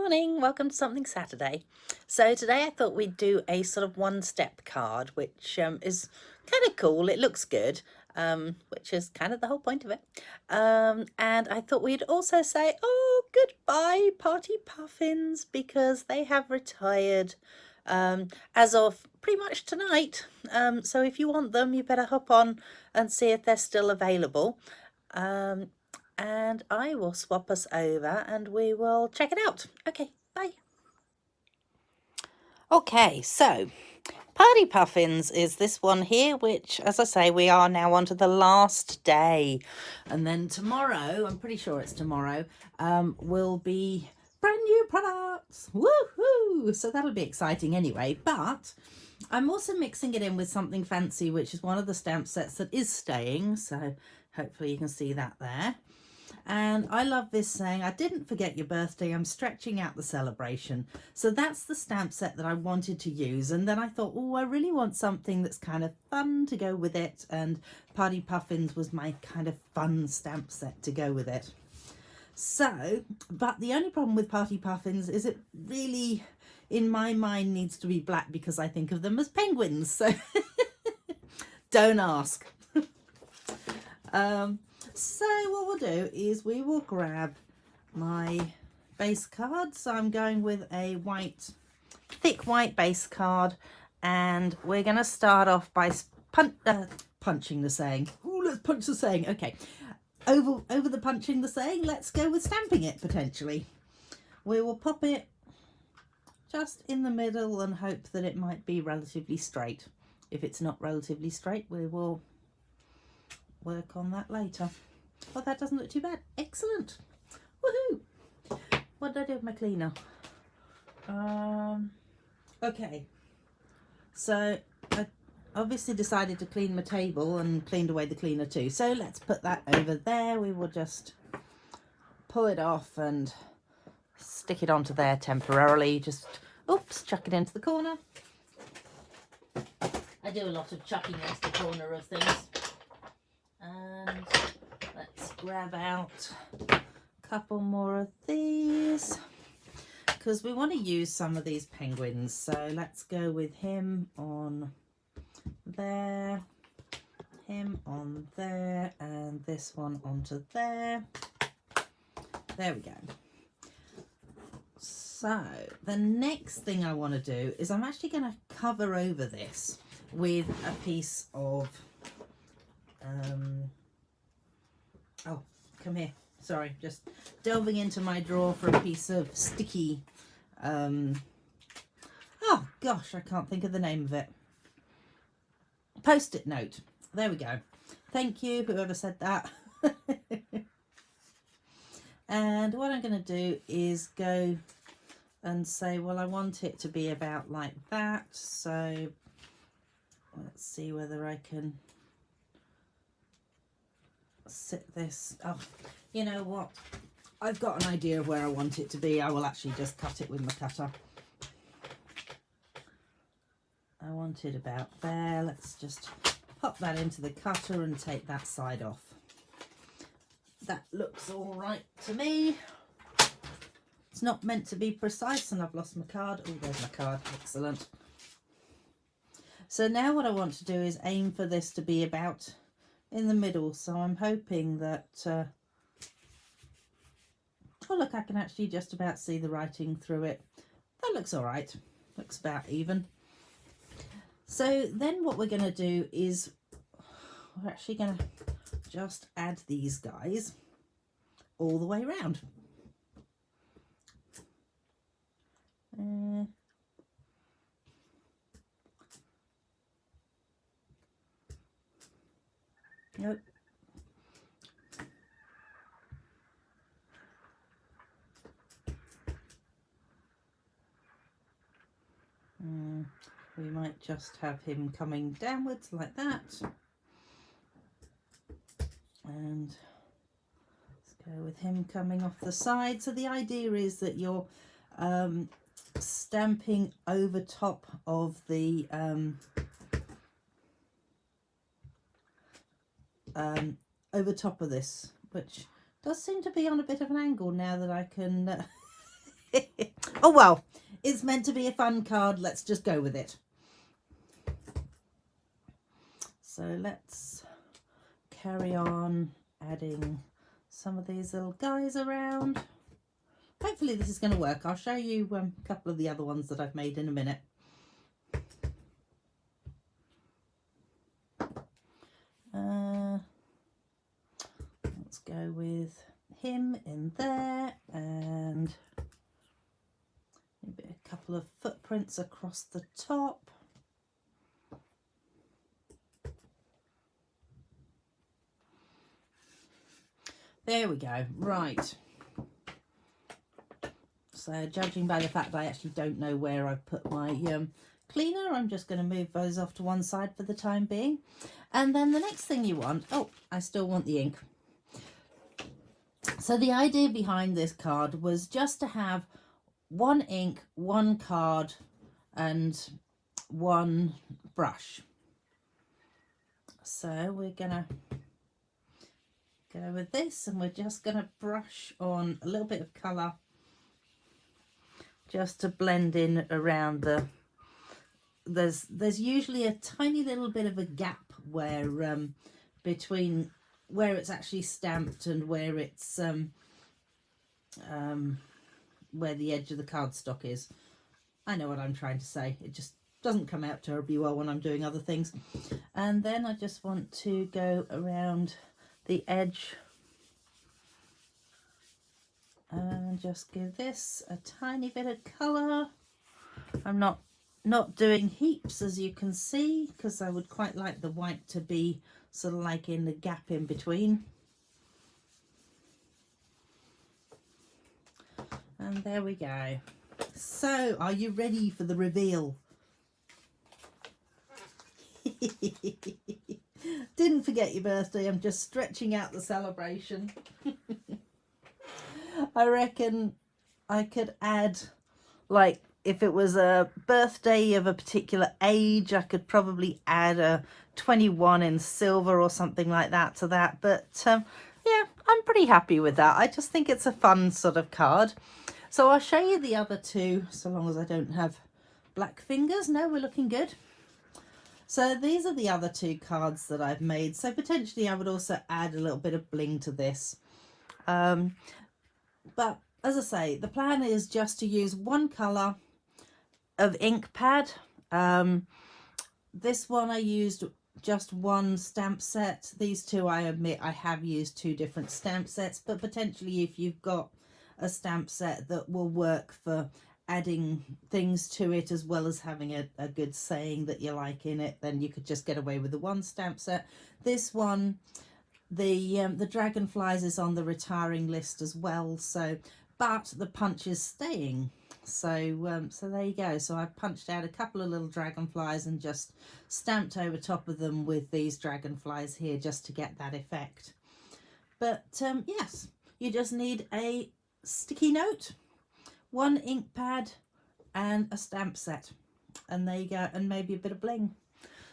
morning, welcome to Something Saturday. So today I thought we'd do a sort of one-step card, which is kind of cool. It looks good, which is kind of the whole point of it. And I thought we'd also say, oh, goodbye Party Puffins, because they have retired as of pretty much tonight. So if you want them, you better hop on and see if they're still available. And I will swap us over and we will check it out. Okay, bye. Okay, so Party Puffins is this one here, which, as I say, we are now on to the last day. And then tomorrow, I'm pretty sure it's tomorrow, will be brand new products. Woohoo! So that'll be exciting anyway. But I'm also mixing it in with something fancy, which is one of the stamp sets that is staying. So hopefully you can see that there. And I love this saying, I didn't forget your birthday, I'm stretching out the celebration. So that's the stamp set that I wanted to use. And then I thought, oh, I really want something that's kind of fun to go with it. And Party Puffins was my kind of fun stamp set to go with it. So, but the only problem with Party Puffins is it really, in my mind, needs to be black because I think of them as penguins. So don't ask. So what we'll do is we will grab my base card. So I'm going with a thick white base card, and we're going to start off by punching the saying. Oh, let's punch the saying. Okay, over the punching the saying, let's go with stamping it potentially. We will pop it just in the middle and hope that it might be relatively straight. If it's not relatively straight, we will work on that later. Oh, that doesn't look too bad. Excellent. Woohoo! What did I do with my cleaner? Okay. So I obviously decided to clean my table and cleaned away the cleaner too. So let's put that over there. We will just pull it off and stick it onto there temporarily. Just, oops, chuck it into the corner. I do a lot of chucking into the corner of things. And let's grab out a couple more of these because we want to use some of these penguins. So let's go with him on there, him on there, and this one onto there. There we go. So the next thing I want to do is I'm actually going to cover over this with a piece of oh, come here. Sorry, just delving into my drawer for a piece of sticky, oh gosh, I can't think of the name of it. Post-it note. There we go. Thank you, whoever said that. And what I'm going to do is go and say, well, I want it to be about like that. So let's see whether I can sit this. Oh, you know what? I've got an idea of where I want it to be. I will actually just cut it with my cutter. I want it about there. Let's just pop that into the cutter and take that side off. That looks all right to me. It's not meant to be precise, and I've lost my card. Oh, there's my card. Excellent. So now what I want to do is aim for this to be about in the middle. So I'm hoping that, oh look, I can actually just about see the writing through it. That looks all right. Looks about even. So then what we're going to do is we're actually going to just add these guys all the way around. Nope. We might just have him coming downwards like that. And let's go with him coming off the side. So the idea is that you're stamping over top of the over top of this, which does seem to be on a bit of an angle now that I can Oh well, it's meant to be a fun card. Let's just go with it. So let's carry on adding some of these little guys around. Hopefully this is going to work. I'll show you a couple of the other ones that I've made in a minute. Let's go with him in there, and maybe a couple of footprints across the top. There we go. Right. So judging by the fact I actually don't know where I've put my cleaner, I'm just going to move those off to one side for the time being. And then the next thing you want, oh, I still want the ink. So the idea behind this card was just to have one ink, one card, and one brush. So we're going to go with this, and we're just going to brush on a little bit of colour just to blend in around the, there's usually a tiny little bit of a gap where between where it's actually stamped and where it's where the edge of the cardstock is. I know what I'm trying to say. It just doesn't come out terribly well when I'm doing other things. And then I just want to go around the edge and just give this a tiny bit of colour. I'm not doing heaps, as you can see, because I would quite like the white to be sort of like in the gap in between. And there we go. So, are you ready for the reveal? Didn't forget your birthday. I'm just stretching out the celebration. I reckon I could add, like, if it was a birthday of a particular age, I could probably add a 21 in silver or something like that to that. But yeah, I'm pretty happy with that. I just think it's a fun sort of card. So I'll show you the other two, so long as I don't have black fingers. No, we're looking good. So these are the other two cards that I've made. So potentially I would also add a little bit of bling to this. But as I say, the plan is just to use one colour of ink pad. This one I used just one stamp set. These two, I admit, I have used two different stamp sets, but potentially if you've got a stamp set that will work for adding things to it as well as having a good saying that you like in it, then you could just get away with the one stamp set. This one, the dragonflies is on the retiring list as well, so but the punch is staying. So so there you go. So I've punched out a couple of little dragonflies and just stamped over top of them with these dragonflies here just to get that effect. But yes, you just need a sticky note, one ink pad and a stamp set, and there you go, and maybe a bit of bling.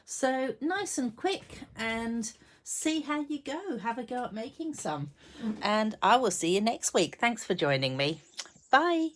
So nice and quick, and see how you go. Have a go at making some, and I will see you next week. Thanks for joining me. Bye.